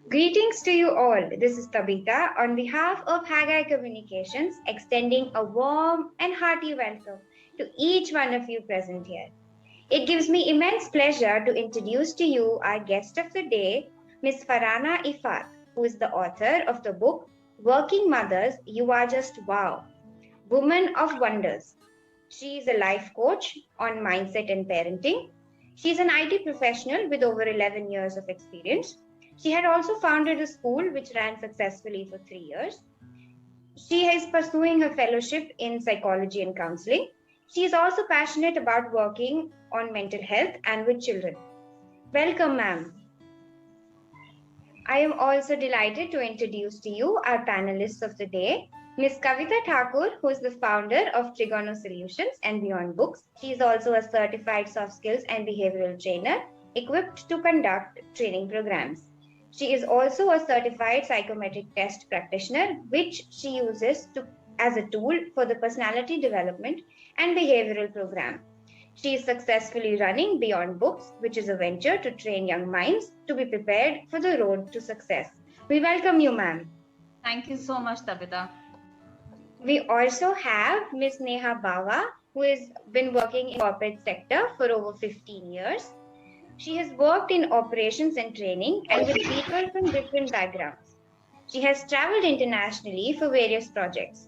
Greetings to you all. This is Tabitha on behalf of Haggai Communications, extending a warm and hearty welcome to each one of you present here. It gives me immense pleasure to introduce to you our guest of the day, Ms. Farhana Ifat, who is the author of the book Working Mothers, You Are Just Wow, Woman of Wonders. She is a life coach on mindset and parenting. She is an IT professional with over 11 years of experience. She had also founded a school which ran successfully for 3 years. She is pursuing her fellowship in psychology and counseling. She is also passionate about working on mental health and with children. Welcome, ma'am. I am also delighted to introduce to you our panelists of the day, Ms. Kavita Thakur, who is the founder of Trigono Solutions and Beyond Books. She is also a certified soft skills and behavioral trainer equipped to conduct training programs. She is also a certified psychometric test practitioner, which she uses as a tool for the personality development and behavioral program. She is successfully running Beyond Books, which is a venture to train young minds to be prepared for the road to success. We welcome you, ma'am. Thank you so much, Tabitha. We also have Ms. Neha Bawa, who has been working in corporate sector for over 15 years. She has worked in operations and training and with people from different backgrounds. She has traveled internationally for various projects.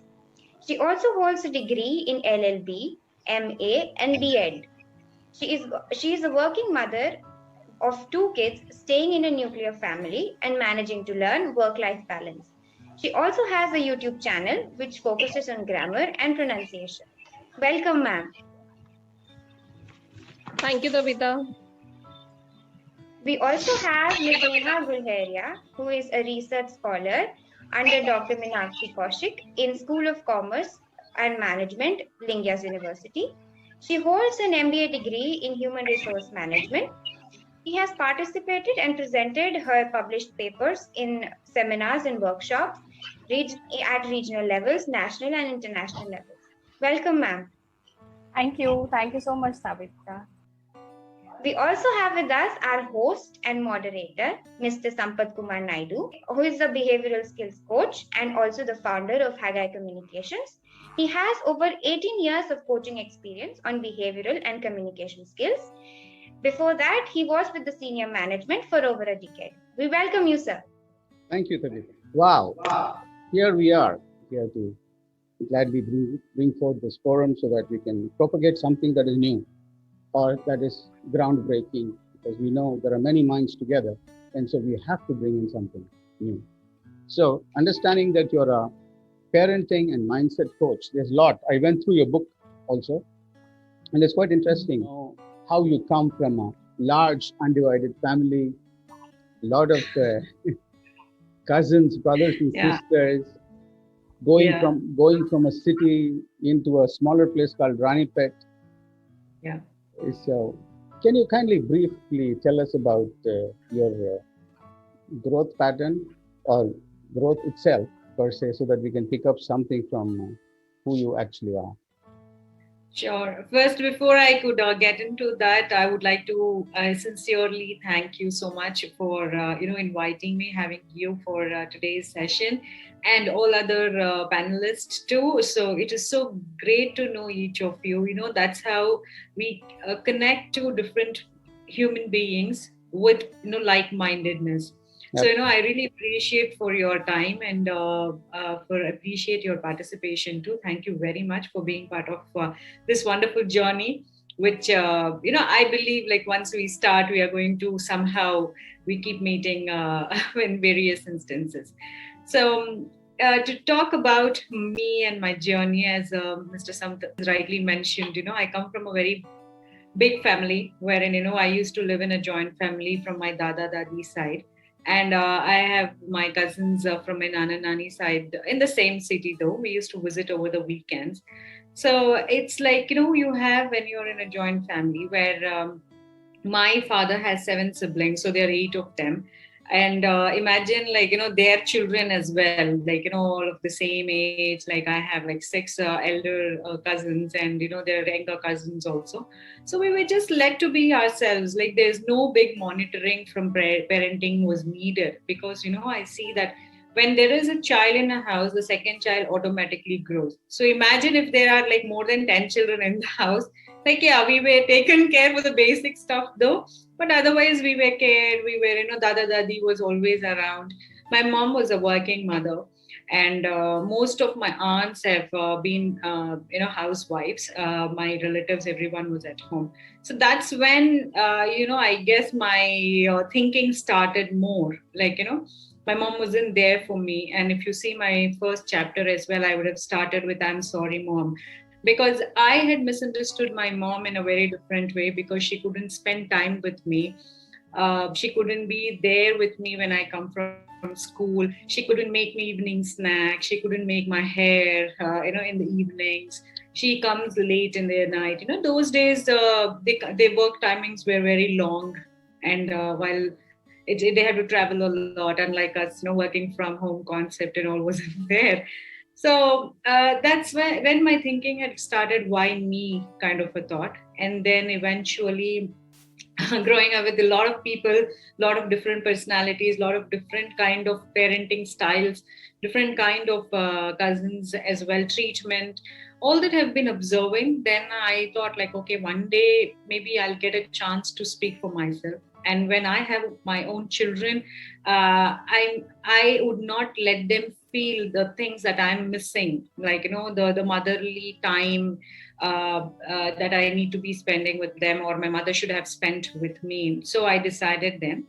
She also holds a degree in LLB, MA, and B.Ed. She is a working mother of two kids staying in a nuclear family and managing to learn work-life balance. She also has a YouTube channel which focuses on grammar and pronunciation. Welcome, ma'am. Thank you, Tabitha. We also have Ms. Neha Gulheria, who is a research scholar under Dr. Meenakshi Kaushik in School of Commerce and Management, Lingyas University. She holds an MBA degree in Human Resource Management. She has participated and presented her published papers in seminars and workshops at regional levels, national and international levels. Welcome, ma'am. Thank you. Thank you so much, Tabitha. We also have with us our host and moderator, Mr. Sampath Kumar Naidu, who is a behavioral skills coach and also the founder of Haggai Communications. He has over 18 years of coaching experience on behavioral and communication skills. Before that, he was with the senior management for over a decade. We welcome you, sir. Thank you, Tabitha. Wow. Here we are, here to glad we bring forth this forum so that we can propagate something that is new or that is groundbreaking, because we know there are many minds together, and so we have to bring in something new. So understanding that you're a parenting and mindset coach, there's a lot. I went through your book also, and it's quite interesting how you come from a large undivided family, a lot of cousins, brothers and sisters, going from a city into a smaller place called Ranipet. Yeah. So, can you kindly briefly tell us about your growth pattern or growth itself per se, so that we can pick up something from who you actually are? Sure. First, before I could get into that, I would like to sincerely thank you so much for inviting me, having you for today's session, and all other panelists too. So it is so great to know each of you. You know, that's how we connect to different human beings with like-mindedness. So, I really appreciate for your time and appreciate your participation too. Thank you very much for being part of this wonderful journey, which, I believe like once we start, we are going to somehow, we keep meeting in various instances. So, to talk about me and my journey, as Mr. Sampath rightly mentioned, I come from a very big family wherein, I used to live in a joint family from my Dada Dadi side. And I have my cousins from my Nana Nani side in the same city, though. We used to visit over the weekends. So it's like, you have when you're in a joint family where my father has 7 siblings, so there are 8 of them. And imagine, like, their children as well, like, all of the same age. Like, I have like six elder cousins, and their younger cousins also. So we were just let to be ourselves. Like, there's no big monitoring from parenting was needed, because I see that when there is a child in a house, the second child automatically grows. So imagine if there are like more than 10 children in the house. Like, yeah, we were taken care for the basic stuff though, but otherwise we were cared. We were, Dada Dadi was always around. My mom was a working mother, and most of my aunts have been, housewives. My relatives, everyone was at home. So that's when, I guess my thinking started more. Like, my mom wasn't there for me. And if you see my first chapter as well, I would have started with "I'm sorry, mom," because I had misunderstood my mom in a very different way, because she couldn't spend time with me. She couldn't be there with me when I come from school. She couldn't make me evening snack. She couldn't make my hair, in the evenings. She comes late in the night. Those days, their work timings were very long, and while they had to travel a lot, unlike us, working from home concept and all wasn't there. So that's when my thinking had started, why me, kind of a thought. And then eventually, growing up with a lot of people, a lot of different personalities, a lot of different kind of parenting styles, different kind of cousins as well, treatment, all that have been observing, then I thought, like, okay, one day maybe I'll get a chance to speak for myself. And when I have my own children, I would not let them feel the things that I'm missing, like, the motherly time, that I need to be spending with them, or my mother should have spent with me. So I decided then.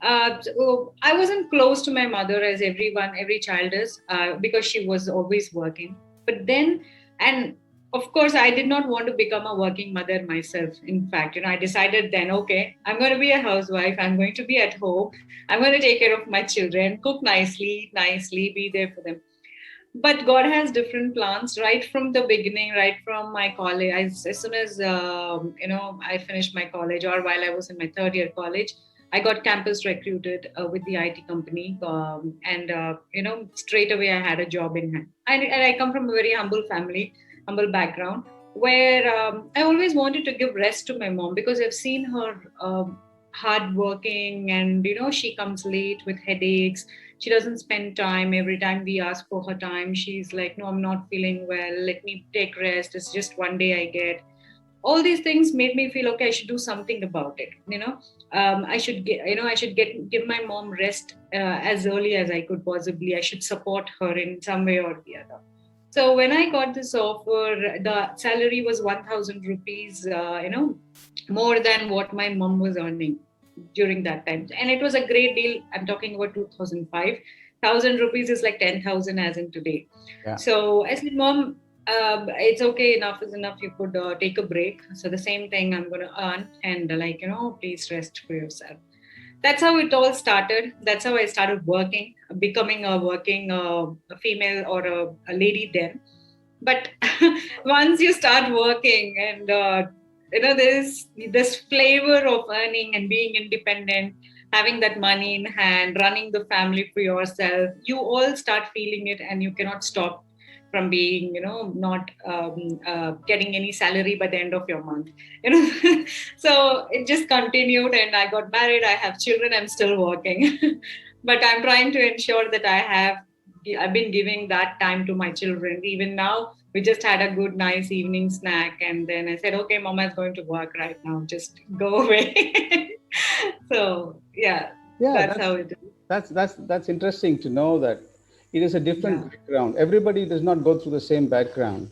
So I wasn't close to my mother as every child is, because she was always working. But then, and of course, I did not want to become a working mother myself. In fact, I decided then, okay, I'm going to be a housewife. I'm going to be at home. I'm going to take care of my children, cook nicely, be there for them. But God has different plans right from the beginning, right from my college. As soon as I finished my college, or while I was in my third year college, I got campus recruited with the IT company, and straight away I had a job in hand. And I come from a very humble family, humble background, where I always wanted to give rest to my mom, because I've seen her hard working, and she comes late with headaches. She doesn't spend time. Every time we ask for her time, she's like, no, I'm not feeling well, let me take rest, it's just one day I get. All these things made me feel, okay, I should do something about it. I should give my mom rest as early as I could possibly. I should support her in some way or the other. So when I got this offer, the salary was 1,000 rupees, more than what my mom was earning during that time. And it was a great deal. I'm talking about 2005. 1,000 rupees is like 10,000 as in today. Yeah. So I said, Mom, it's okay, enough is enough. You could take a break. So the same thing I'm going to earn, and please rest for yourself. That's how it all started. That's how I started working, becoming a working female, or a lady then. But once you start working, and there's this flavor of earning and being independent, having that money in hand, running the family for yourself, you all start feeling it, and you cannot stop from being, not getting any salary by the end of your month. So it just continued, and I got married, I have children, I'm still working. But I'm trying to ensure that I've been giving that time to my children. Even now, we just had a good, nice evening snack, and then I said, "Okay, Mama is going to work right now. Just go away." So yeah, that's how it is. That's interesting to know that it is a different background. Everybody does not go through the same background.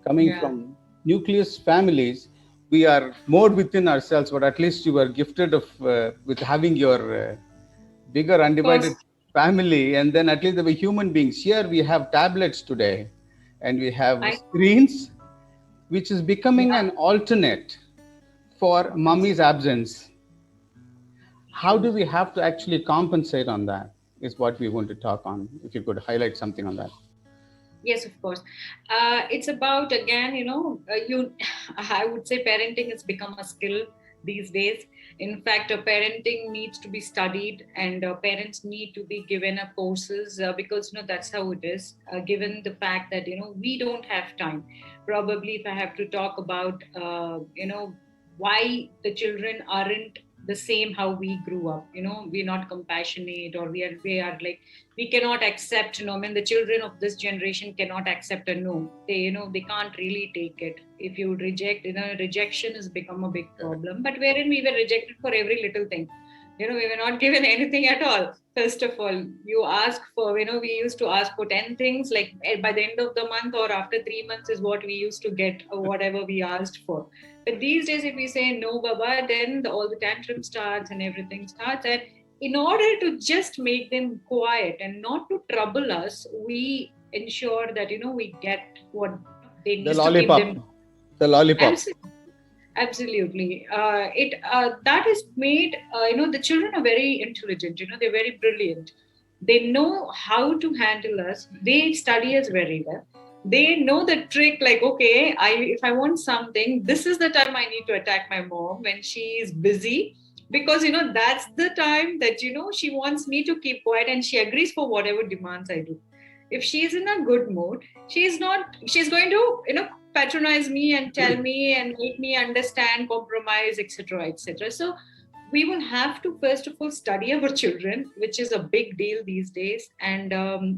Coming from nucleus families, we are more within ourselves, but at least you were gifted with having your bigger undivided family, and then at least they were human beings. Here we have tablets today, and we have screens, which is becoming an alternate for mommy's absence. How do we have to actually compensate on that is what we want to talk on. If you could highlight something on that. Yes, of course. It's about, again, I would say parenting has become a skill these days. In fact, parenting needs to be studied, and parents need to be given courses, because that's how it is. Given the fact that we don't have time. Probably, if I have to talk about why the children aren't the same how we grew up, we're not compassionate, or we are like, we cannot accept, I mean, the children of this generation cannot accept a no. They can't really take it. If you reject, rejection has become a big problem. But wherein we were rejected for every little thing, we were not given anything at all. First of all, you ask for, we used to ask for 10 things, like by the end of the month or after 3 months is what we used to get, or whatever we asked for. But these days, if we say no, Baba, then all the tantrum starts and everything starts. And in order to just make them quiet and not to trouble us, we ensure that, we get what they need The to give them. lollipop. The lollipop. Absolutely. It that is made, the children are very intelligent, they're very brilliant. They know how to handle us. They study us very well. They know the trick, like, okay, if I want something, this is the time I need to attack my mom when she is busy, because that's the time that she wants me to keep quiet, and she agrees for whatever demands I do. If she's in a good mood, she's going to patronize me and tell me and make me understand, compromise, etc., etc. So we will have to first of all study our children, which is a big deal these days. And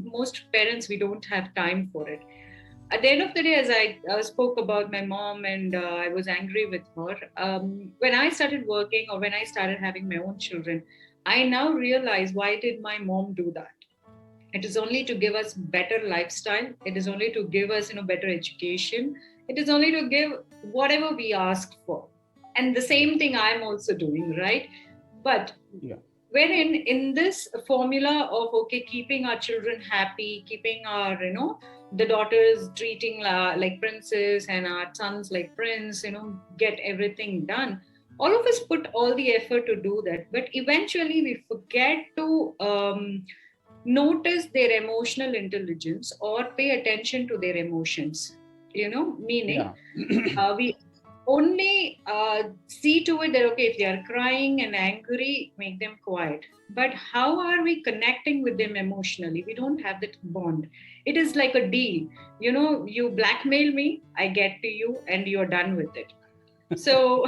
most parents, we don't have time for it. At the end of the day, as I spoke about my mom, and I was angry with her, when I started working, or when I started having my own children, I now realize, why did my mom do that? It is only to give us better lifestyle. It is only to give us better education. It is only to give whatever we asked for. And the same thing I'm also doing, right? But wherein in this formula of, okay, keeping our children happy, keeping our the daughters treating like princes, and our sons like prince, get everything done, all of us put all the effort to do that, but eventually we forget to notice their emotional intelligence, or pay attention to their emotions, meaning we only see to it that, okay, if they are crying and angry, make them quiet. But how are we connecting with them emotionally? We don't have that bond. It is like a deal. You blackmail me, I get to you, and you're done with it. So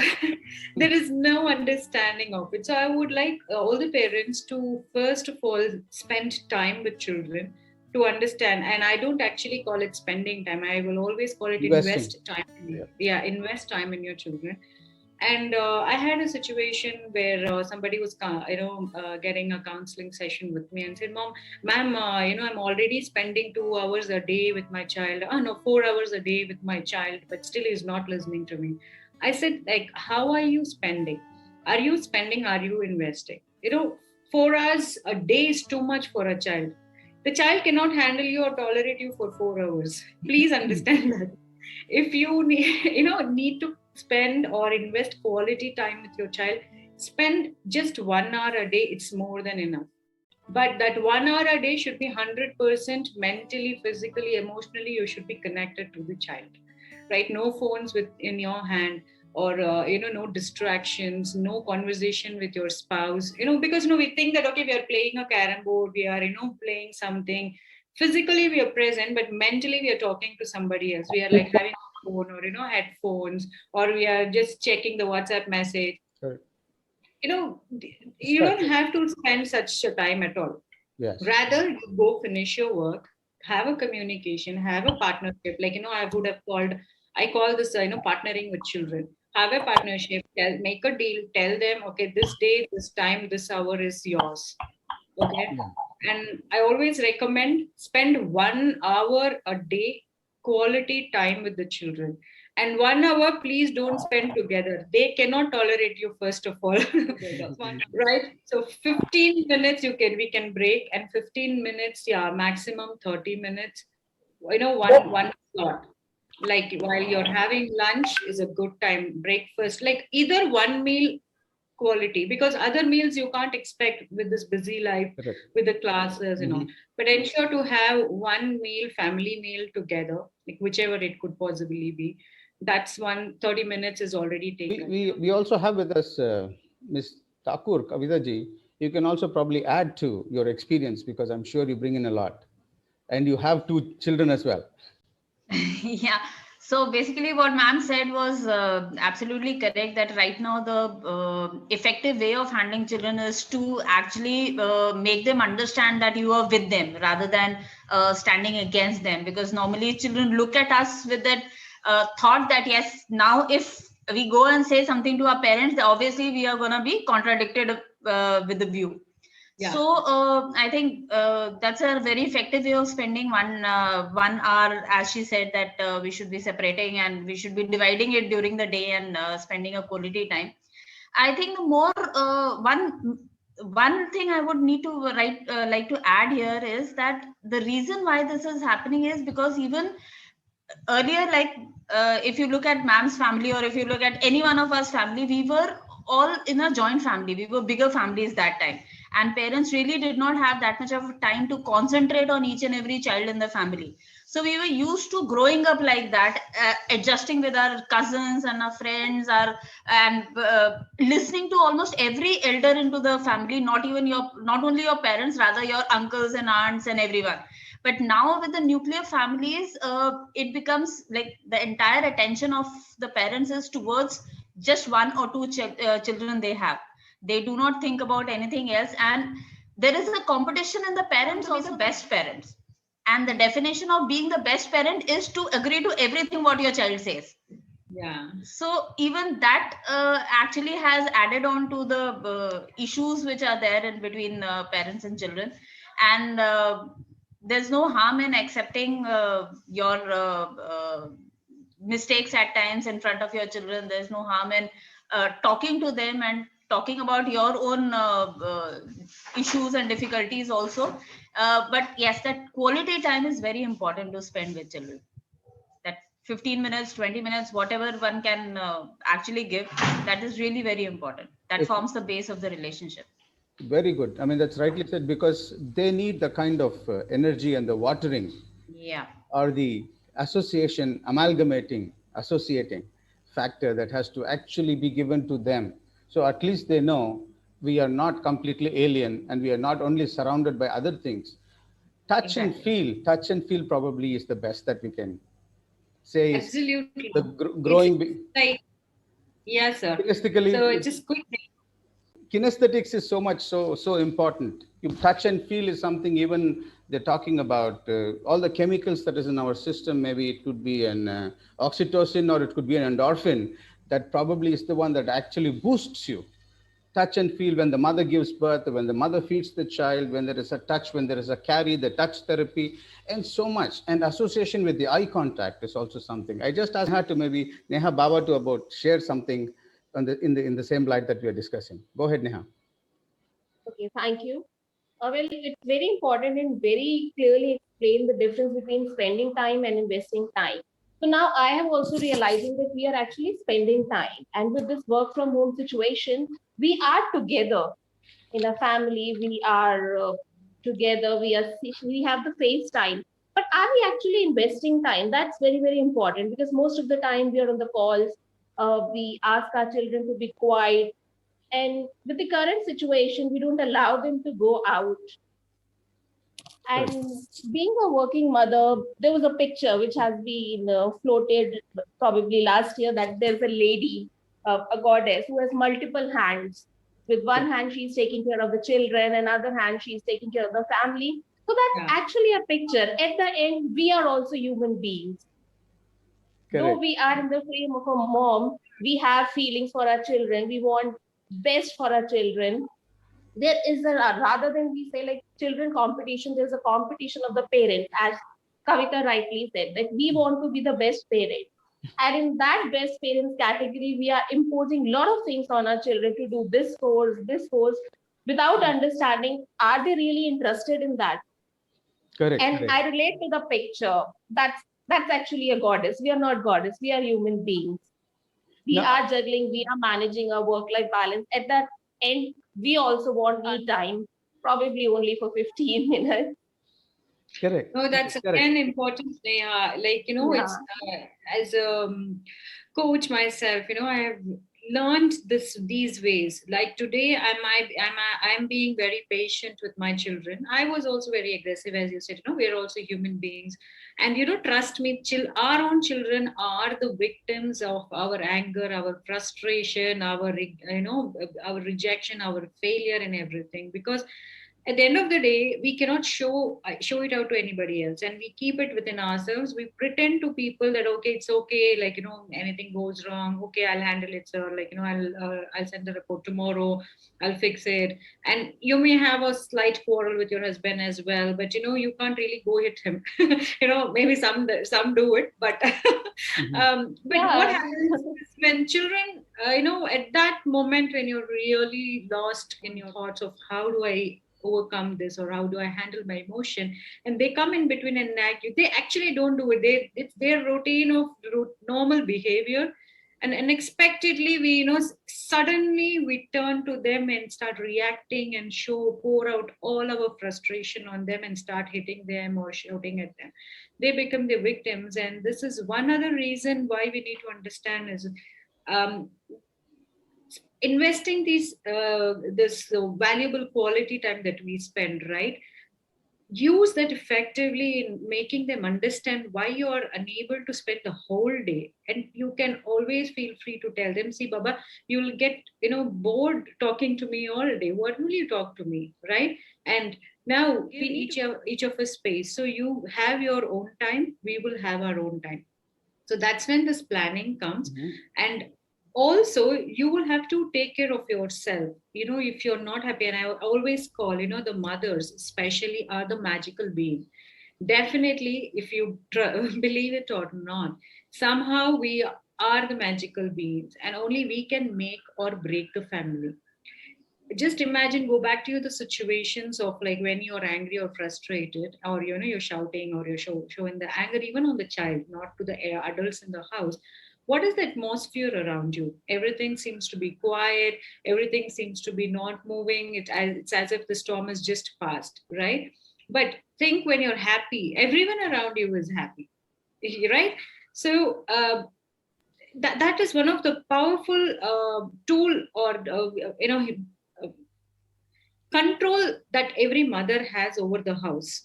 there is no understanding of it. So I would like all the parents to first of all spend time with children, to understand. And I don't actually call it spending time. I will always call it invest time. Invest time in your children. And I had a situation where somebody was, getting a counseling session with me, and said, ma'am, I'm already spending 2 hours a day with my child. 4 hours a day with my child, but still he's not listening to me. I said, like, how are you spending? Are you spending? Are you investing? 4 hours a day is too much for a child. The child cannot handle you or tolerate you for 4 hours. Please understand that. If you need to spend or invest quality time with your child, spend just 1 hour a day. It's more than enough. But that 1 hour a day should be 100% mentally, physically, emotionally, you should be connected to the child, right? No phones in your hand, or no distractions, no conversation with your spouse, because we think that, okay, we are playing a carom board, we are playing something, physically we are present, but mentally we are talking to somebody else. We are like having a phone, or headphones, or we are just checking the WhatsApp message. Sure. You don't have to spend such a time at all. Yes. Rather, you go finish your work, have a communication, have a partnership. Like, I call this, partnering with children. Have a partnership, make a deal, tell them, okay, this day, this time, this hour is yours. Okay. And I always recommend spend 1 hour a day, quality time with the children. And 1 hour, please don't spend together. They cannot tolerate you, first of all. Right? So 15 minutes we can break, and 15 minutes, maximum 30 minutes. One slot. Like while you're having lunch is a good time. Breakfast, like either one meal quality, because other meals you can't expect with this busy life, with the classes, but ensure to have one meal, family meal together, like whichever it could possibly be. that's 30 minutes is already taken. We also have with us Ms. Thakur Kavita ji. You can also probably add to your experience because I'm sure you bring in a lot, and you have 2 children as well. Yeah. So basically, what ma'am said was absolutely correct. That right now the effective way of handling children is to actually make them understand that you are with them rather than standing against them. Because normally children look at us with that thought that yes, now if we go and say something to our parents, then obviously we are gonna be contradicted with the view. Yeah. So I think that's a very effective way of spending 1 hour, as she said that we should be separating and we should be dividing it during the day and spending a quality time. I think the more one thing I would need to like to add here is that the reason why this is happening is because even earlier, like if you look at ma'am's family or if you look at any one of us family, we were all in a joint family. We were bigger families that time, and parents really did not have that much of time to concentrate on each and every child in the family. So we were used to growing up like that, adjusting with our cousins and our friends, and listening to almost every elder into the family, not only your parents, rather your uncles and aunts and everyone. But now with the nuclear families, it becomes like the entire attention of the parents is towards just one or two children they have. They do not think about anything else, and there is a competition in the parents to be the best parents. And the definition of being the best parent is to agree to everything what your child says. Yeah. So even that actually has added on to the issues which are there in between parents and children. And there's no harm in accepting your mistakes at times in front of your children. There's no harm in talking to them and talking about your own issues and difficulties also. But yes, that quality time is very important to spend with children. That 15 minutes, 20 minutes, whatever one can actually give, that is really very important. That forms the base of the relationship. Very good. I mean, that's rightly said because they need the kind of energy and the watering. Yeah. Or the associating factor that has to actually be given to them. So at least they know we are not completely alien and we are not only surrounded by other things. Touch and feel probably is the best that we can say. Absolutely. The growing. Like, yes, sir. Realistically, so just quick thing. Kinesthetics is so important. You touch and feel is something even they're talking about all the chemicals that is in our system. Maybe it could be an oxytocin or it could be an endorphin that probably is the one that actually boosts you. Touch and feel when the mother gives birth, when the mother feeds the child, when there is a touch, when there is a carry, the touch therapy, and so much. And association with the eye contact is also something. I just asked her to maybe Neha Baba to about share something in the same light that we are discussing. Go ahead, Neha. Okay, thank you. Well, it's very important and very clearly explain the difference between spending time and investing time. So now I have also realizing that we are actually spending time, and with this work from home situation, we are together in a family. We are together. We have the face time. But are we actually investing time? That's very important because most of the time we are on the calls. We ask our children to be quiet, and with the current situation, we don't allow them to go out. And being a working mother, there was a picture which has been floated probably last year that there's a lady, a goddess, who has multiple hands. With one hand, she's taking care of the children, another hand, she's taking care of the family. So that's actually a picture. At the end, we are also human beings. Correct. Though we are in the frame of a mom, we have feelings for our children. We want best for our children. There is rather than we say like children competition, there's a competition of the parents, as Kavita rightly said, that we want to be the best parent. And in that best parents category, we are imposing a lot of things on our children to do this course, without understanding, are they really interested in that? Correct. And correct. I relate to the picture. That's actually a goddess. We are not goddess. We are human beings. We are juggling. We are managing our work-life balance. At that end, we also want me time, probably only for 15 minutes. Correct. No, that's again important, Neha. Like, it's as coach myself. I have learned these ways. Like today, I'm being very patient with my children. I was also very aggressive, as you said. We're also human beings, and trust me, our own children are the victims of our anger, our frustration, our rejection, our failure, and everything. Because at the end of the day, we cannot show it out to anybody else, and we keep it within ourselves. We pretend to people that okay, it's okay, like anything goes wrong, okay, I'll handle it, sir, like I'll send the report tomorrow, I'll fix it. And you may have a slight quarrel with your husband as well, but you can't really go hit him. Maybe some do it, but but what happens is when children, at that moment when you're really lost in your thoughts of how do I overcome this, or how do I handle my emotion, and they come in between and nag you, they actually don't do it. It's their routine of normal behavior, and unexpectedly we suddenly we turn to them and start reacting and pour out all our frustration on them and start hitting them or shouting at them. They become the victims, and this is one other reason why we need to understand is um, investing this valuable quality time that we spend, right? Use that effectively in making them understand why you are unable to spend the whole day. And you can always feel free to tell them, see baba, you'll get bored talking to me all day, what will you talk to me, right? And now give each of us space, so you have your own time, we will have our own time. So that's when this planning comes. And also you will have to take care of yourself. If you're not happy, and I always call the mothers especially are the magical being. Definitely, if you believe it or not, somehow we are the magical beings, and only we can make or break the family. Just imagine, go back to the situations of like when you're angry or frustrated, or you're shouting, or you're showing the anger even on the child, not to the adults in the house. What is the atmosphere around you? Everything seems to be quiet, everything seems to be not moving. It's as if the storm has just passed, right? But think, when you're happy, everyone around you is happy, right? So that is one of the powerful tool, or control that every mother has over the house.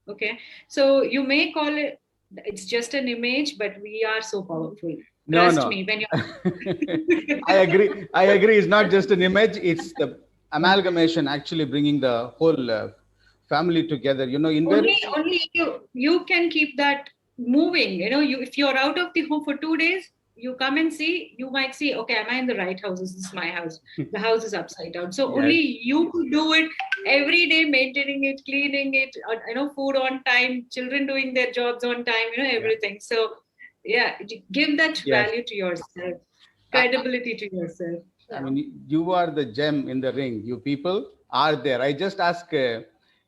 Okay, so you may call it, it's just an image, but we are so powerful. Trust me, when you I agree, it's not just an image, it's the amalgamation actually bringing the whole family together. Only you can keep that moving. If you're out of the home for 2 days, you come and see, you might see, okay, am I in the right house? Is this my house? The house is upside down. So Yes. only you could do it every day, maintaining it, cleaning it, food on time, children doing their jobs on time, everything. So yeah, give that value to yourself, credibility to yourself. I mean, you are the gem in the ring. You people are there. I just ask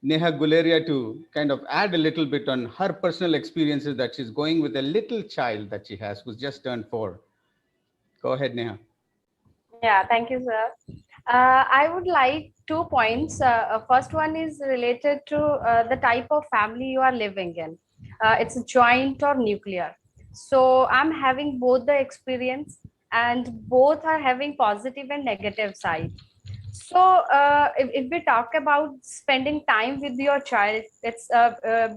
Neha Guleria to kind of add a little bit on her personal experiences that she's going with a little child that she has who's just turned 4. Go ahead, Neha. Yeah, thank you, sir. I would like 2 points. First one is related to the type of family you are living in. It's a joint or nuclear. So I'm having both the experience, and both are having positive and negative side. So if we talk about spending time with your child, it's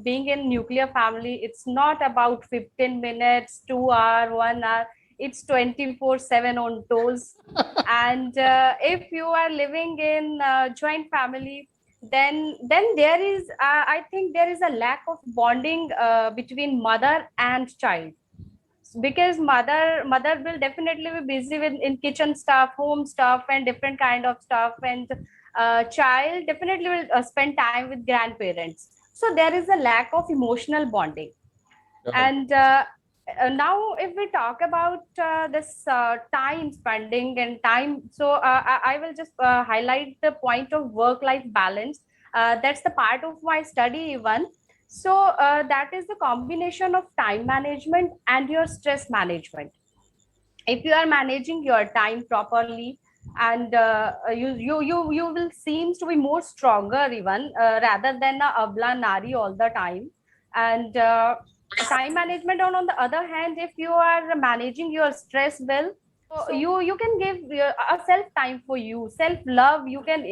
being in nuclear family, it's not about 15 minutes, 2 hour, 1 hour, it's 24/7 on toes. And if you are living in joint family, then there is I think there is a lack of bonding between mother and child, because mother will definitely be busy with in kitchen stuff, home stuff, and different kind of stuff, and child definitely will spend time with grandparents. So there is a lack of emotional bonding. And now if we talk about this time spending and time, so I will just highlight the point of work-life balance. That's the part of my study even. So that is the combination of time management and your stress management. If you are managing your time properly, and you will seems to be more stronger even rather than a abla nari all the time. And Time management, on the other hand, if you are managing your stress well, so you can give a self time for you, self love. You can,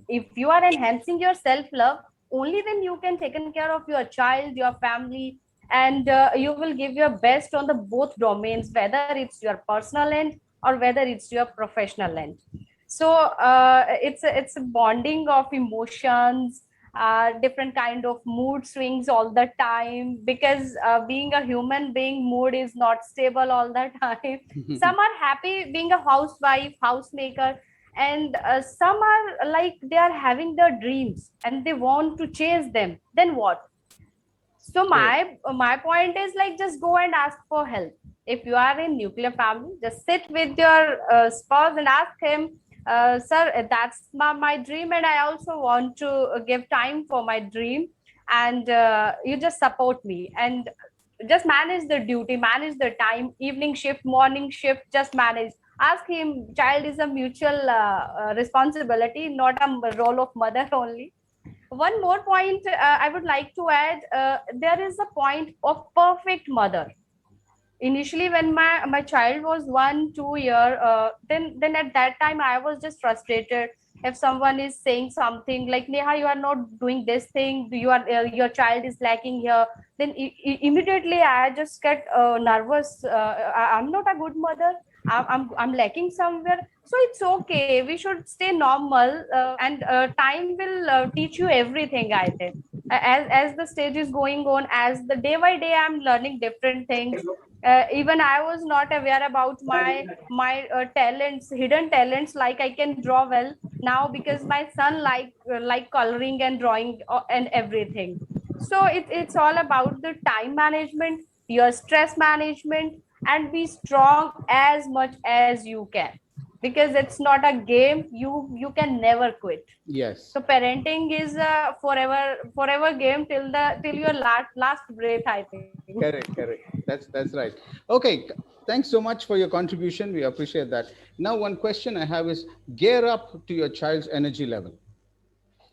if you are enhancing your self love, only then you can taken care of your child, your family, and you will give your best on the both domains, whether it's your personal end or whether it's your professional end. So it's a bonding of emotions, different kind of mood swings all the time, because being a human being, mood is not stable all the time. Some are happy being a housewife, housemaker, and some are like they are having their dreams and they want to chase them. Then what? So my point is like, just go and ask for help. If you are in nuclear family, just sit with your spouse and ask him, sir, that's my dream, and I also want to give time for my dream, and you just support me, and just manage the duty, manage the time, evening shift, morning shift, just manage. Ask him. Child is a mutual responsibility, not a role of mother only. One more point I would like to add, there is a point of perfect mother. Initially, when my child was 1 2 year, then at that time I was just frustrated. If someone is saying something like, Neha, you are not doing this thing, you are your child is lacking here, then immediately I just get nervous. I'm not a good mother. I'm lacking somewhere. So it's okay, we should stay normal, and time will teach you everything, I think. As the stage is going on, as the day by day I'm learning different things. Even I was not aware about my talents, hidden talents, like I can draw well now because my son like coloring and drawing and everything. So it's all about the time management, your stress management, and be strong as much as you can, because it's not a game. You can never quit. Yes. So parenting is a forever game till your last breath, I think. Correct. That's right. Okay. Thanks so much for your contribution. We appreciate that. Now, one question I have is, gear up to your child's energy level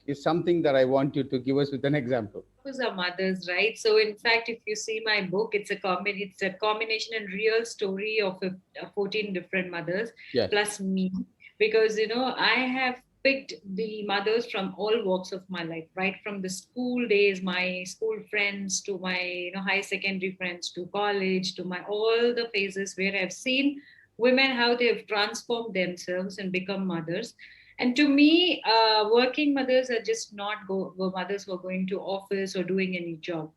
is something that I want you to give us with an example. Those are mothers, right? So, in fact, if you see my book, it's a combination and real story of 14 different mothers, Yes. plus me, because I have picked the mothers from all walks of my life, right from the school days, my school friends, to my high secondary friends, to college, to my all the phases where I've seen women how they have transformed themselves and become mothers. And to me, working mothers are just not mothers who are going to office or doing any job.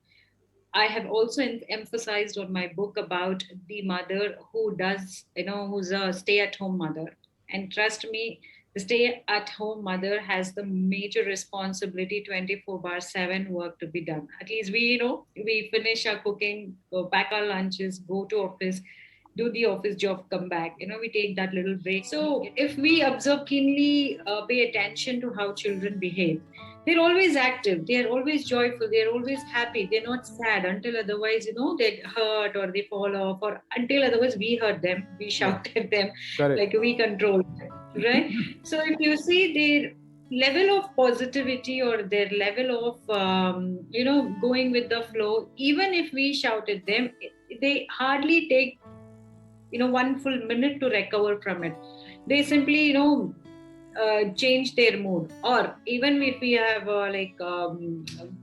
I have also emphasized on my book about the mother who does, who's a stay-at-home mother. And trust me, the stay-at-home mother has the major responsibility, 24/7 work to be done. At least we finish our cooking, go pack our lunches, go to office, do the office job, come back. We take that little break. So if we observe keenly, pay attention to how children behave, they're always active, they're always joyful, they're always happy, they're not sad until otherwise, they hurt or they fall off, or until otherwise we hurt them, we shout at them. Correct. Like we control them, right? So if you see their level of positivity or their level of going with the flow, even if we shout at them, they hardly take 1 full minute to recover from it. They simply change their mood. Or even if we have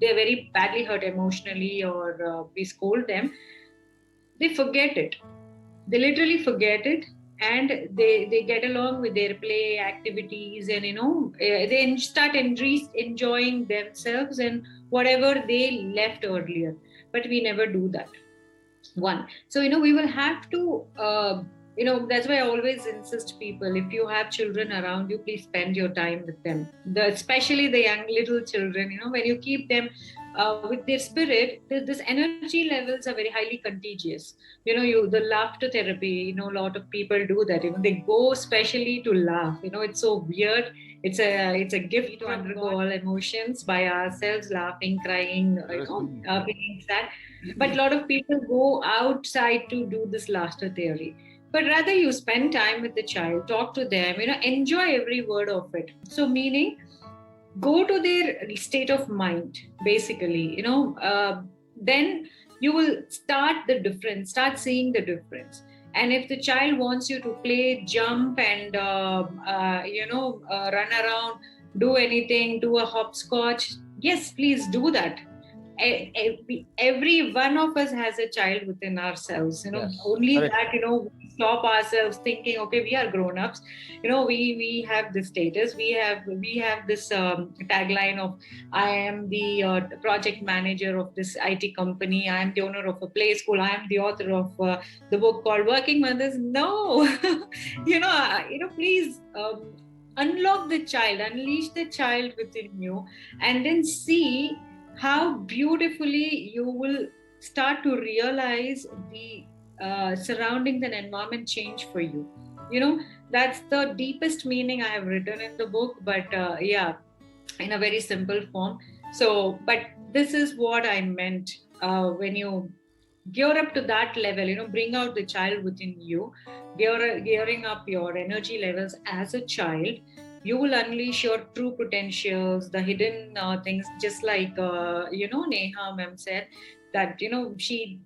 they're very badly hurt emotionally, or we scold them, they forget it, they literally forget it, and they get along with their play activities, and they start enjoying themselves and whatever they left earlier. But we never do that. One, so we will have to that's why I always insist people, if you have children around you, please spend your time with them, especially the young little children. When you keep them with their spirit, this energy levels are very highly contagious. The laughter therapy, a lot of people do that. They go specially to laugh. It's so weird. It's a gift to undergo all emotions by ourselves, laughing, crying, feeling sad. But a lot of people go outside to do this laughter theory. But rather you spend time with the child, talk to them, enjoy every word of it. So meaning, go to their state of mind, basically, then you will start the difference, start seeing the difference. And if the child wants you to play, jump, and run around, do anything, do a hopscotch, yes, please do that. Every one of us has a child within ourselves. Yes, Only correct. that, we stop ourselves thinking, okay, we are grown-ups. We have this status. We have this tagline of, I am the project manager of this IT company. I am the owner of a play school. I am the author of the book called Working Mothers. No, please. Unlock the child, unleash the child within you, and then see how beautifully you will start to realize the surroundings and environment change for you. That's the deepest meaning I have written in the book, but in a very simple form. So, but this is what I meant when you gear up to that level, bring out the child within you, gearing up your energy levels as a child. You will unleash your true potentials, the hidden things, just like Neha ma'am said that she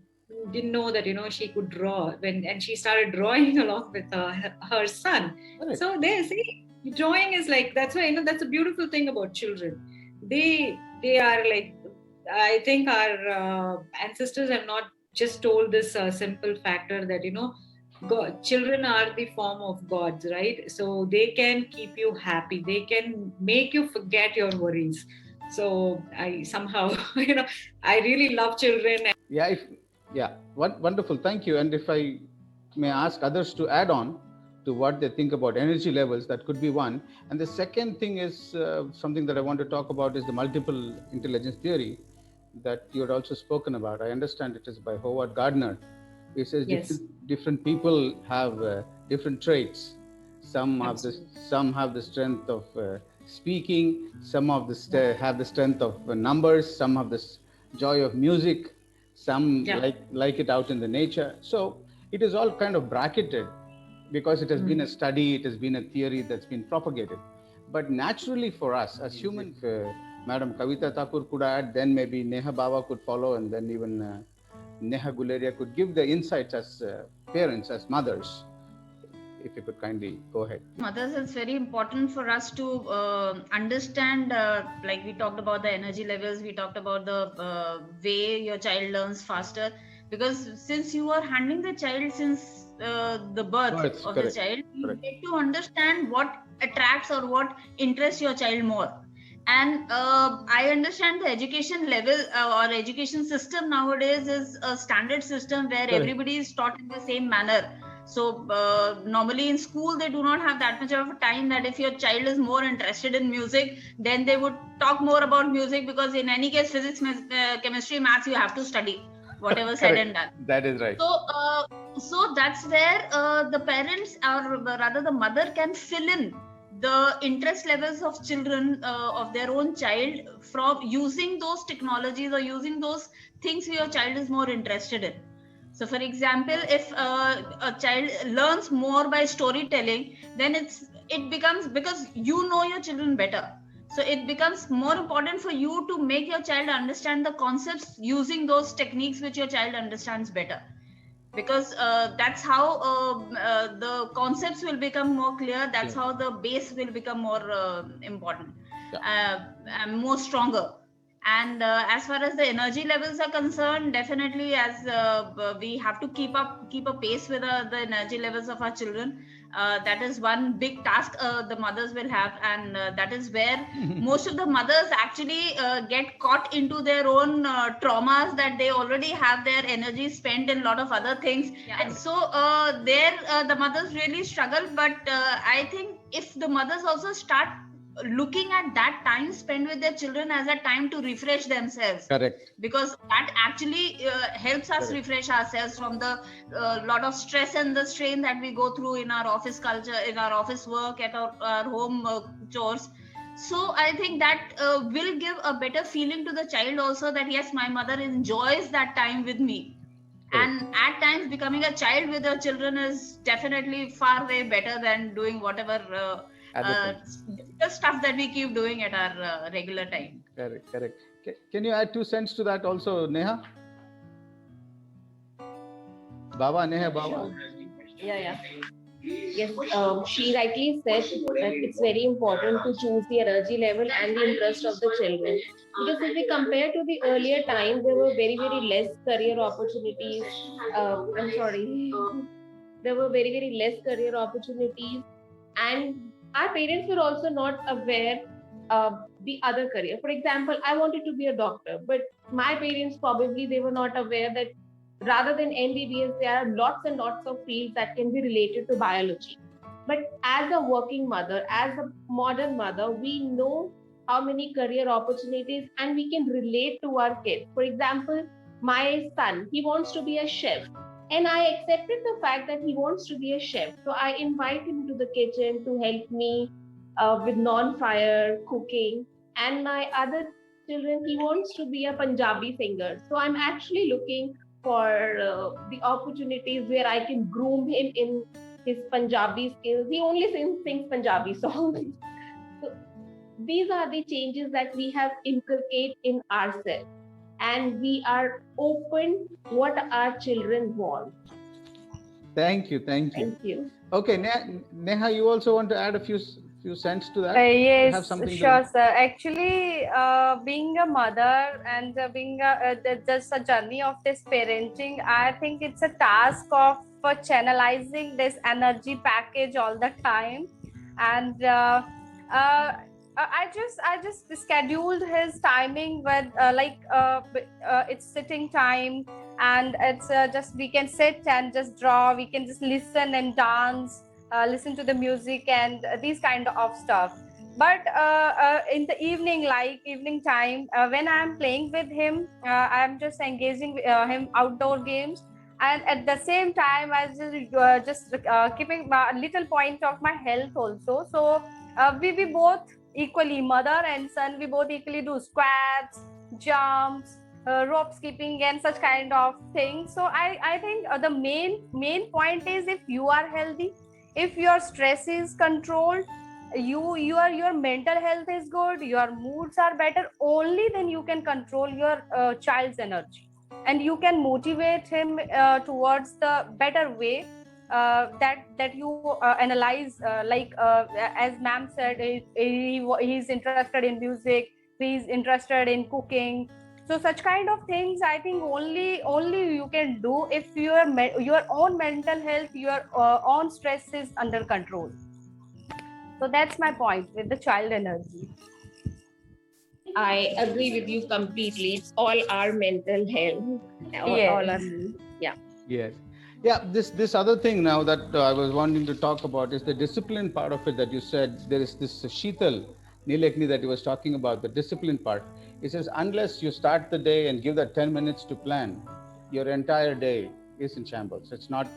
didn't know that she could draw, and she started drawing along with her son. Correct. So they see drawing is like, that's why that's a beautiful thing about children. They are like, I think our ancestors have not just told this simple factor that God, children are the form of gods, right? So they can keep you happy. They can make you forget your worries. So I somehow, I really love children. Wonderful. Thank you. And if I may ask others to add on to what they think about energy levels, that could be one. And the second thing is something that I want to talk about is the multiple intelligence theory that you had also spoken about. I understand it is by Howard Gardner. He says Yes. different people have different traits. Some have the strength of speaking. Some have the strength of numbers. Some have this joy of music. Some like it out in the nature. So it is all kind of bracketed because it has been a study, it has been a theory that's been propagated. But naturally for us as humans, Madam Kavita Thakur could add, then maybe Neha Baba could follow, and then even Neha Guleria could give the insights as parents, as mothers. If you could kindly go ahead. Mothers, it's very important for us to understand, like we talked about the energy levels, we talked about the way your child learns faster, because since you are handling the child since the birth of the child, you get to understand what attracts or what interests your child more. And I understand the education level or education system nowadays is a standard system where everybody is taught in the same manner. So normally in school, they do not have that much of a time that if your child is more interested in music, then they would talk more about music, because in any case, physics, chemistry, maths, you have to study, whatever said and done. That is right. So that's where the parents, or rather the mother, can fill in the interest levels of children, of their own child, from using those technologies or using those things your child is more interested in. So for example, if a child learns more by storytelling, then it becomes, because you know your children better, so it becomes more important for you to make your child understand the concepts using those techniques which your child understands better, because that's how the concepts will become more clear. That's how the base will become more important, and more stronger. And as far as the energy levels are concerned, definitely, as we have to keep a pace with the energy levels of our children. That is one big task the mothers will have, and that is where most of the mothers actually get caught into their own traumas, that they already have their energy spent in a lot of other things. And so the mothers really struggle. But I think if the mothers also start looking at that time spent with their children as a time to refresh themselves, because that actually helps us refresh ourselves from the lot of stress and the strain that we go through in our office culture, in our office work, at our home chores. So I think that will give a better feeling to the child also, that yes, my mother enjoys that time with me. And at times, becoming a child with your children is definitely far way better than doing whatever stuff that we keep doing at our regular time. Correct. Can you add 2 cents to that also, Neha? Baba, Neha, Baba. Yeah. Yes, she rightly said that it's very important to choose the energy level and the interest of the children. Because if we compare to the earlier time, there were very, very less career opportunities. I'm sorry. There were very, very less career opportunities. And our parents were also not aware of the other career. For example, I wanted to be a doctor, but my parents probably they were not aware that rather than MBBS, there are lots and lots of fields that can be related to biology. But as a working mother, as a modern mother, we know how many career opportunities and we can relate to our kids. For example, my son, he wants to be a chef. And I accepted the fact that he wants to be a chef. So I invite him to the kitchen to help me with non-fire cooking. And my other children, he wants to be a Punjabi singer. So I'm actually looking for the opportunities where I can groom him in his Punjabi skills. He only sings Punjabi songs. So these are the changes that we have inculcated in ourselves, and we are open what our children want. Thank you. Thank you. Okay, Neha, you also want to add a few cents to that? Yes, sure, sir. Actually, being a mother and being just a journey of this parenting, I think it's a task of channelizing this energy package all the time. And I just scheduled his timing with it's sitting time, and it's just we can sit and just draw, we can just listen and dance, listen to the music and these kind of stuff. But in the evening, like evening time, when I'm playing with him, I'm just engaging him outdoor games, and at the same time I just keeping a little point of my health also. So we both equally, mother and son, we both equally do squats, jumps, rope skipping and such kind of things. So I think the main point is, if you are healthy, if your stress is controlled, your mental health is good, your moods are better, only then you can control your child's energy, and you can motivate him towards the better way that you analyze, as ma'am said, he's interested in music, he's interested in cooking. So such kind of things, I think only you can do if your own mental health, your own stress is under control. So that's my point with the child energy. I agree with you completely. It's all our mental health. Yes. All our, Yes. Yeah, this other thing now that I was wanting to talk about is the discipline part of it that you said. There is this Sheetal Nilekni that he was talking about, the discipline part. He says, unless you start the day and give that 10 minutes to plan, your entire day is in shambles. It's not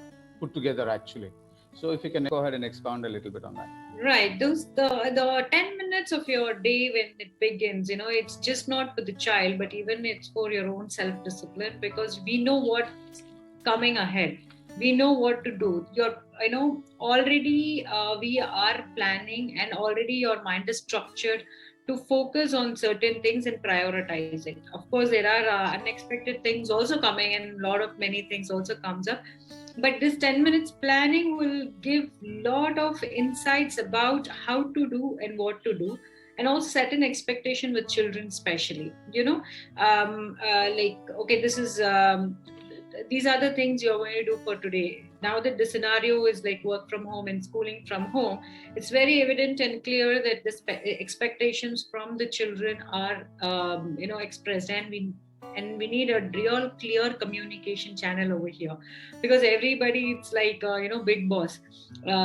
put together actually. So if you can go ahead and expound a little bit on that. Right. The 10 minutes of your day when it begins, it's just not for the child, but even it's for your own self-discipline, because we know what's coming ahead. We know what to do. Already we are planning, and already your mind is structured to focus on certain things and prioritize it. Of course, there are unexpected things also coming, and many things also comes up. But this 10 minutes planning will give lot of insights about how to do and what to do, and also set an expectation with children, especially, okay, these are the things you're going to do for today. Now that the scenario is like work from home and schooling from home, it's very evident and clear that the expectations from the children are expressed, and we need a real clear communication channel over here, because everybody, it's like Big Boss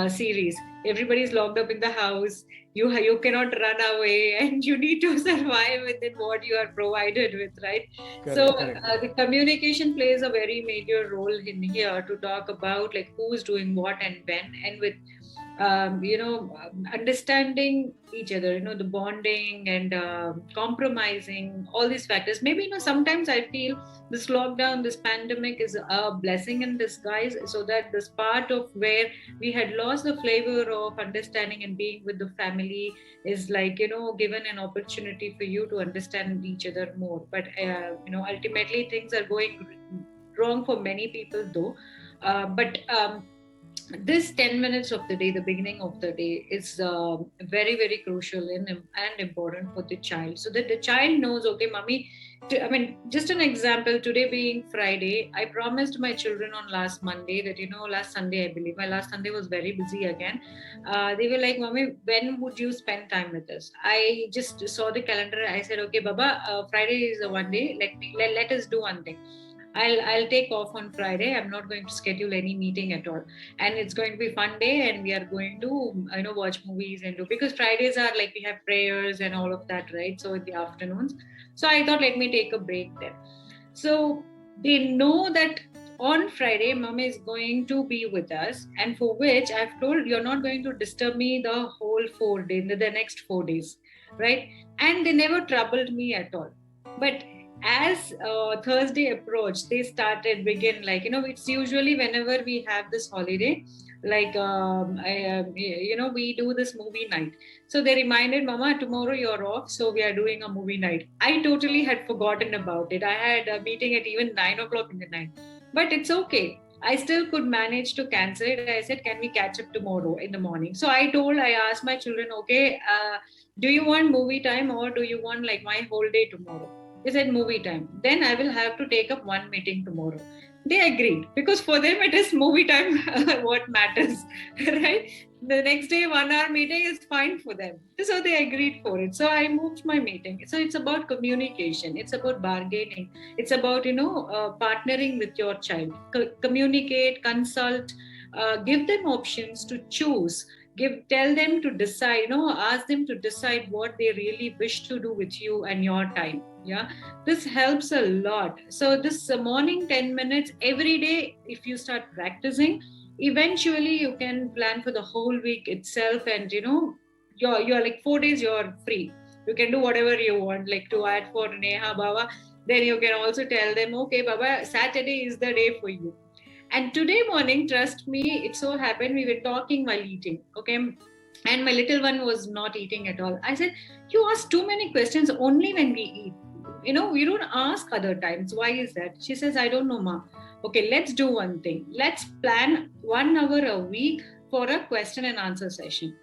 series. Everybody's locked up in the house. You cannot run away, and you need to survive within what you are provided with, right? Correct. The communication plays a very major role in here, to talk about like who's doing what and when, and with understanding each other, the bonding and compromising, all these factors. Maybe sometimes I feel this lockdown, this pandemic is a blessing in disguise, so that this part of where we had lost the flavor of understanding and being with the family is like given an opportunity for you to understand each other more. But ultimately things are going wrong for many people, though. But this 10 minutes of the day, the beginning of the day, is very, very crucial and important for the child, so that the child knows, okay, mommy, I mean, just an example, today being Friday, I promised my children on last Monday that, last Sunday, I believe, my last Sunday was very busy again. They were like, mommy, when would you spend time with us? I just saw the calendar. I said, okay, Baba, Friday is the one day. Let us do one thing. I'll take off on Friday. I'm not going to schedule any meeting at all, and it's going to be fun day. And we are going to watch movies and do, because Fridays are like we have prayers and all of that, right? So in the afternoons. So I thought, let me take a break there. So they know that on Friday, Mom is going to be with us, and for which I've told, you're not going to disturb me the whole 4 days, the next 4 days, right? And they never troubled me at all. But as Thursday approached, they begin like, it's usually whenever we have this holiday, like we do this movie night. So they reminded, Mama, tomorrow you're off, so we are doing a movie night. I totally had forgotten about it. I had a meeting at even 9 o'clock in the night, but it's okay. I still could manage to cancel it. I said, can we catch up tomorrow in the morning? So I asked my children, okay, do you want movie time, or do you want like my whole day tomorrow? They said movie time. Then I will have to take up one meeting tomorrow. They agreed, because for them it is movie time what matters, right? The next day 1 hour meeting is fine for them. So they agreed for it. So I moved my meeting. So it's about communication. It's about bargaining. It's about, partnering with your child. Communicate, consult, give them options to choose. Tell them to decide, ask them to decide what they really wish to do with you and your time. Yeah, this helps a lot. So this morning 10 minutes every day, if you start practicing, eventually you can plan for the whole week itself. And you're like 4 days you're free. You can do whatever you want, like to add for Neha, Baba. Then you can also tell them, okay, Baba, Saturday is the day for you. And today morning, trust me, it so happened we were talking while eating, okay? And my little one was not eating at all. I said, you ask too many questions only when we eat. We don't ask other times. Why is that? She says, I don't know, Ma. Okay, let's do one thing. Let's plan 1 hour a week for a question and answer session.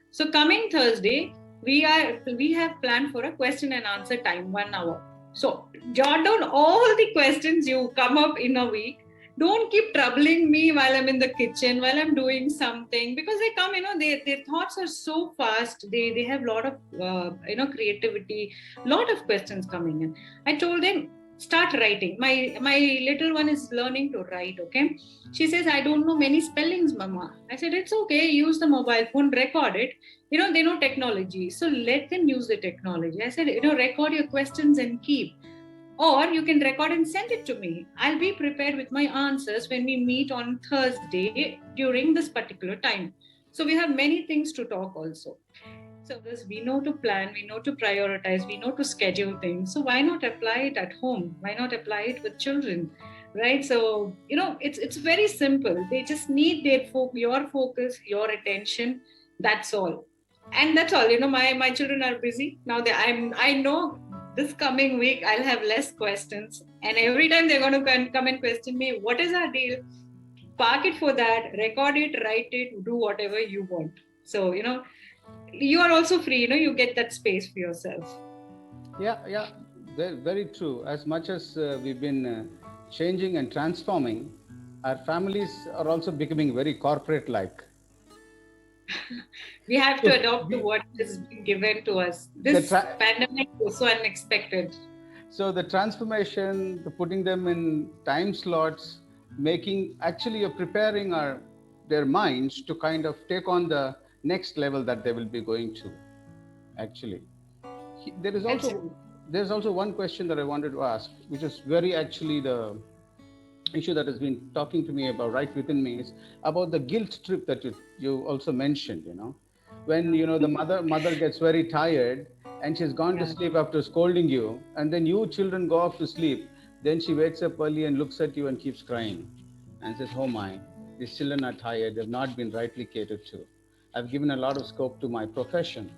So coming Thursday, we have planned for a question and answer time, 1 hour. So jot down all the questions you come up in a week. Don't keep troubling me while I'm in the kitchen, while I'm doing something, because they come, their thoughts are so fast. They have a lot of, creativity, lot of questions coming in. I told them, start writing. My little one is learning to write, okay? She says, I don't know many spellings, Mama. I said, it's okay. Use the mobile phone, record it. They know technology. So let them use the technology. I said, record your questions and keep. Or you can record and send it to me. I'll be prepared with my answers when we meet on Thursday during this particular time. So we have many things to talk also. So we know to plan, we know to prioritize, we know to schedule things. So why not apply it at home? Why not apply it with children? Right? So, it's very simple. They just need your focus, your attention. That's all. And that's all. My children are busy. Now I know this coming week, I'll have less questions. And every time they're going to come and question me, what is our deal? Park it for that, record it, write it, do whatever you want. So, you are also free, you get that space for yourself. Yeah, very, very true. As much as we've been changing and transforming, our families are also becoming very corporate-like. We have to adopt to what is being given to us. This pandemic was so unexpected. So the transformation, the putting them in time slots, you're preparing their minds to kind of take on the next level that they will be going to. Actually, there's also one question that I wanted to ask, which is very actually the issue that has been talking to me about right within me, is about the guilt trip that you also mentioned. When the mother gets very tired and she's gone to sleep after scolding you, and then you children go off to sleep, then she wakes up early and looks at you and keeps crying and says, oh my, these children are tired, they've not been rightly catered to. I've given a lot of scope to my profession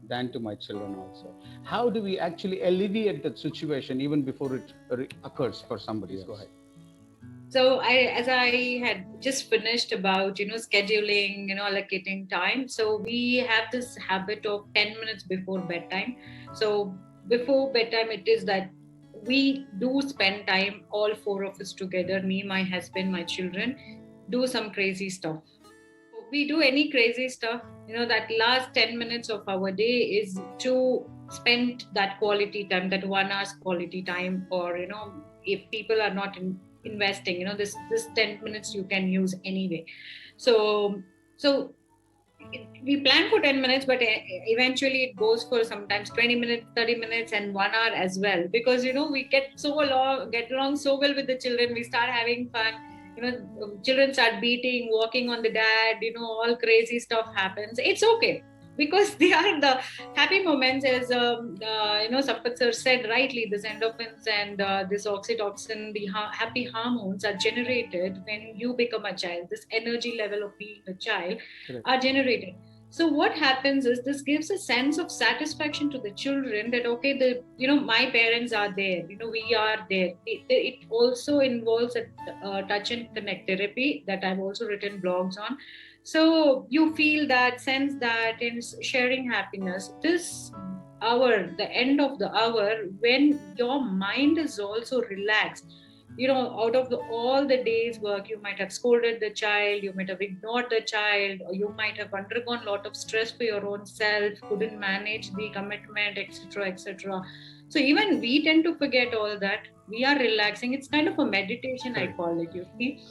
than to my children also. How do we actually alleviate that situation even before it occurs for somebody else? Go ahead. So as I had just finished about, scheduling, allocating time. So we have this habit of 10 minutes before bedtime. So before bedtime, it is that we do spend time, all four of us together, me, my husband, my children, do some crazy stuff. We do any crazy stuff, that last 10 minutes of our day is to spend that quality time, that 1 hour's quality time, or, if people are not investing, this 10 minutes you can use anyway. So we plan for 10 minutes, but eventually it goes for sometimes 20 minutes, 30 minutes, and 1 hour as well, because we get along so well with the children. We start having fun, children start beating, walking on the dad, all crazy stuff happens. It's okay, because they are the happy moments, as Sampath sir said rightly. This endorphins and this oxytocin, the happy hormones are generated when you become a child. This energy level of being a child are generated. So what happens is, this gives a sense of satisfaction to the children, that okay, my parents are there, we are there. It also involves a touch and connect therapy that I've also written blogs on. So you feel that sense, that in sharing happiness, this hour, the end of the hour, when your mind is also relaxed, out of all the day's work, you might have scolded the child, you might have ignored the child, or you might have undergone a lot of stress for your own self, couldn't manage the commitment, etc., etc. So even we tend to forget all that. We are relaxing. It's kind of a meditation, I call it, you see.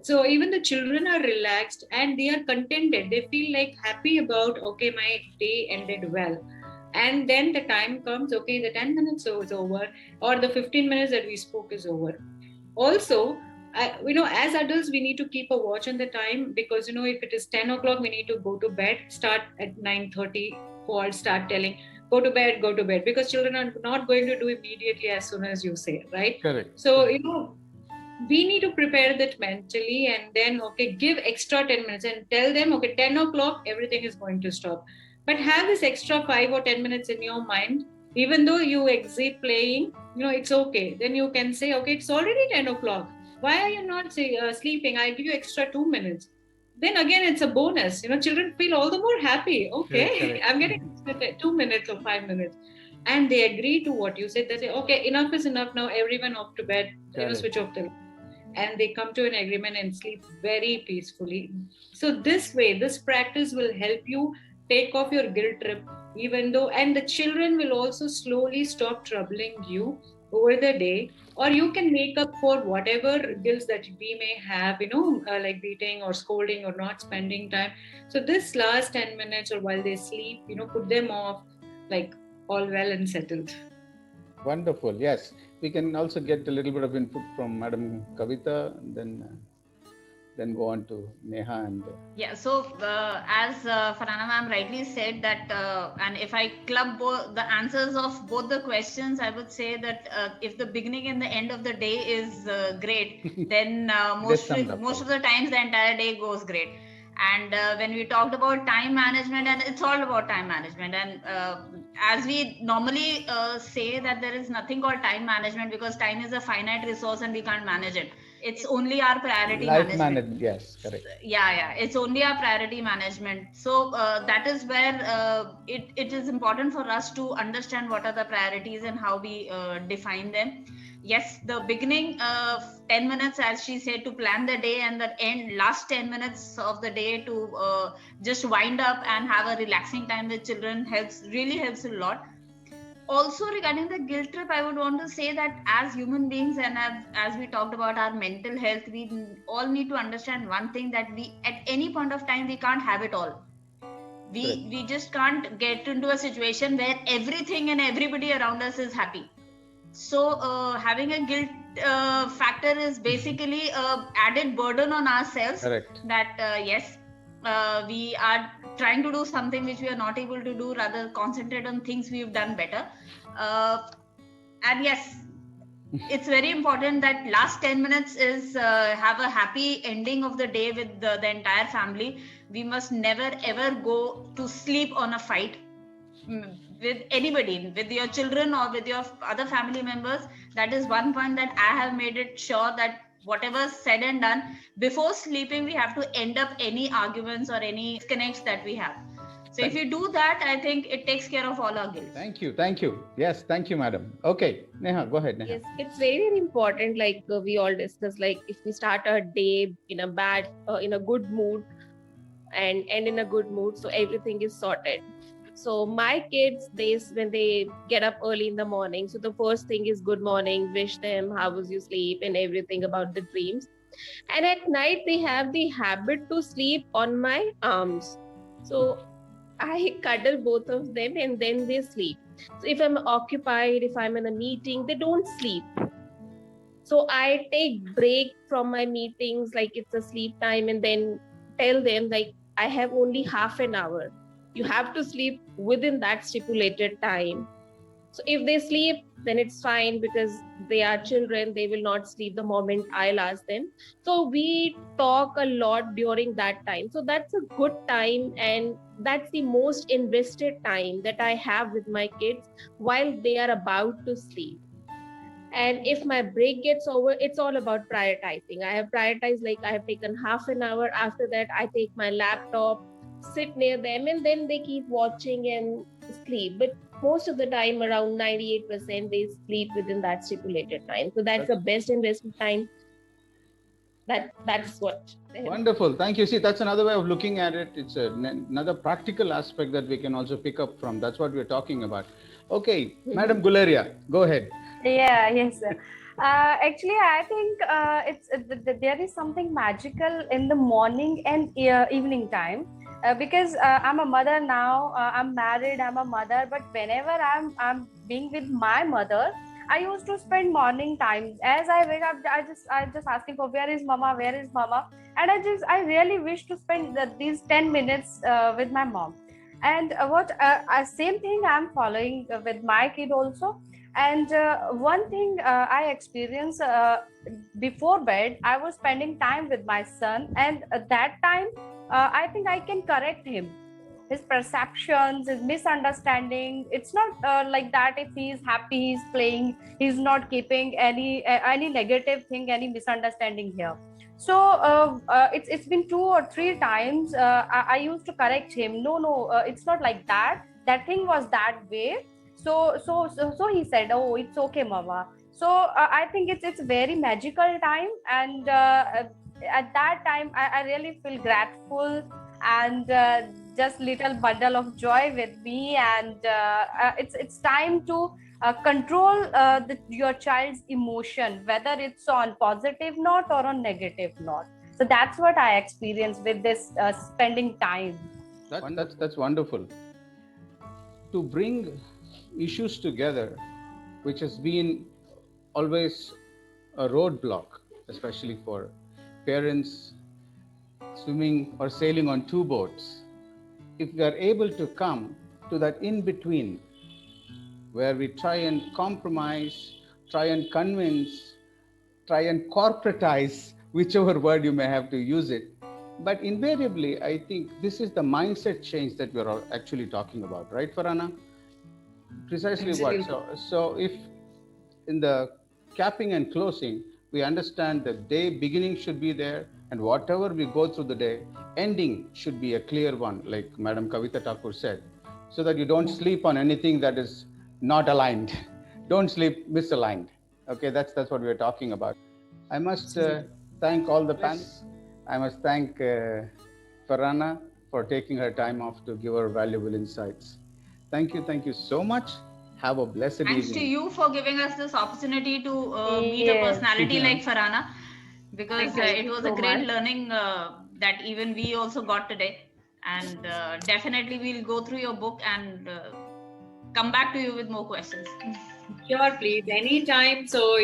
So even the children are relaxed and they are contented. They feel like happy about, okay, my day ended well. And then the time comes, okay, the 10 minutes is over, or the 15 minutes that we spoke is over. Also, as adults, we need to keep a watch on the time, because, if it is 10 o'clock, we need to go to bed, start at 9:30, or start telling, go to bed, because children are not going to do immediately as soon as you say, right? Correct. So, we need to prepare that mentally, and then, okay, give extra 10 minutes and tell them, okay, 10 o'clock, everything is going to stop. But have this extra 5 or 10 minutes in your mind, even though you exit playing, it's okay. Then you can say, okay, it's already 10 o'clock. Why are you not sleeping? I'll give you extra 2 minutes. Then again, it's a bonus. Children feel all the more happy. Okay, Correct. I'm getting 2 minutes or 5 minutes. And they agree to what you said. They say, okay, enough is enough now. Everyone off to bed. Switch off the light. And they come to an agreement and sleep very peacefully. So this way, this practice will help you take off your guilt trip, even though, and the children will also slowly stop troubling you over the day, or you can make up for whatever guilt that we may have, like beating or scolding or not spending time. So this last 10 minutes, or while they sleep, put them off, like all well and settled. Wonderful. Yes, we can also get a little bit of input from Madam Kavita, and then go on to Neha and. Yeah. So as Farhana ma'am rightly said that, and if I club both the answers of both the questions, I would say that if the beginning and the end of the day is great, then most of the times the entire day goes great. And when we talked about time management, and it's all about time management, and as we normally say that there is nothing called time management, because time is a finite resource and we can't manage it. It's only our priority management. Yes, correct. Yeah, it's only our priority management. So that is where it is important for us to understand what are the priorities and how we define them. Yes, the beginning 10 minutes, as she said, to plan the day, and the last 10 minutes of the day to just wind up and have a relaxing time with children really helps a lot. Also, regarding the guilt trip, I would want to say that as human beings, and as we talked about our mental health, we all need to understand one thing, that we at any point of time we can't have it all. We just can't get into a situation where everything and everybody around us is happy. So having a guilt factor is basically an added burden on ourselves. Correct. That yes, we are trying to do something which we are not able to do, rather concentrate on things we've done better. And yes, it's very important that last 10 minutes is have a happy ending of the day with the entire family. We must never ever go to sleep on a fight with anybody, with your children or with your other family members. That is one point that I have made it sure that whatever's said and done before sleeping, we have to end up any arguments or any disconnects that we have. So if you do that, I think it takes care of all our guilt. Thank you. Thank you. Yes, thank you, madam. Okay, Neha, go ahead, Neha. Yes, it's very, very important. Like we all discuss, like if we start our day in a good mood, and end in a good mood, so everything is sorted. So my kids, when they get up early in the morning, so the first thing is good morning, wish them how was you sleep and everything about the dreams. And at night they have the habit to sleep on my arms. So I cuddle both of them and then they sleep. So if I'm occupied, if I'm in a meeting, they don't sleep. So I take break from my meetings, like it's a sleep time, and then tell them like I have only half an hour. You have to sleep within that stipulated time. So if they sleep, then it's fine because they are children. They will not sleep the moment I'll ask them. So we talk a lot during that time. So that's a good time, and that's the most invested time that I have with my kids while they are about to sleep. And if my break gets over, it's all about prioritizing. I have prioritized, like I have taken half an hour. After that, I take my laptop, sit near them, and then they keep watching and sleep. But most of the time, around 98%, they sleep within that stipulated time. So that's the best investment time. That's what. Wonderful. Thank you. See, that's another way of looking at it. It's another practical aspect that we can also pick up from. That's what we're talking about. Okay, Madam Guleria, go ahead. Yeah, yes, sir. Actually, I think there is something magical in the morning and evening time, because I'm a mother now. I'm married. I'm a mother. But whenever I'm being with my mother, I used to spend morning time. As I wake up, I just asking for where is mama, and I really wish to spend these 10 minutes with my mom. And same thing I'm following with my kid also. And one thing I experienced before bed, I was spending time with my son, and at that time, I think I can correct him, his perceptions, his misunderstanding. It's not like that. If he's happy, he's playing, he's not keeping any negative thing, any misunderstanding here. So it's been 2 or 3 times I used to correct him. No, it's not like that. That thing was that way. So he said, "Oh, it's okay, mama." So I think it's very magical time, and at that time I really feel grateful, and just little bundle of joy with me, and it's time to control your child's emotion, whether it's on positive note or on negative note. So that's what I experienced with this spending time. That's wonderful. To bring issues together, which has been always a roadblock, especially for parents swimming or sailing on 2 boats. If we are able to come to that in between, where we try and compromise, try and convince, try and corporatize, whichever word you may have to use it. But invariably, I think this is the mindset change that we're actually talking about, right, Farhana? Precisely. Absolutely. What? So if in the capping and closing, we understand that day beginning should be there, and whatever we go through the day, ending should be a clear one, like Madam Kavita Thakur said, so that you don't sleep on anything that is not aligned. Don't sleep misaligned. Okay, that's what we're talking about. I must thank all the panelists. I must thank Farhana for taking her time off to give her valuable insights. Thank you so much. Have a blessed evening. Thanks to you for giving us this opportunity to meet a personality like Farhana, because it was a great learning that even we also got today. And definitely we'll go through your book and come back to you with more questions. Sure, please, anytime. So,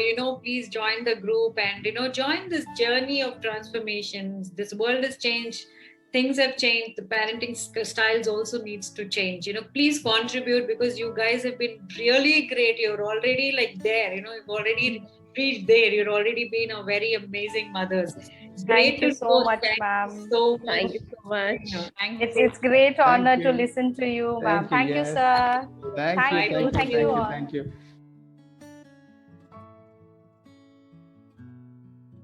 please join the group and, join this journey of transformations. This world has changed. Things have changed. The parenting styles also needs to change. Please contribute, because you guys have been really great. You're already there, you've already reached there. You're already been a very amazing mothers. It's Thank you so much, ma'am. Thank you so much. It's great honor to listen to you, ma'am. Thank you, sir. Thank you.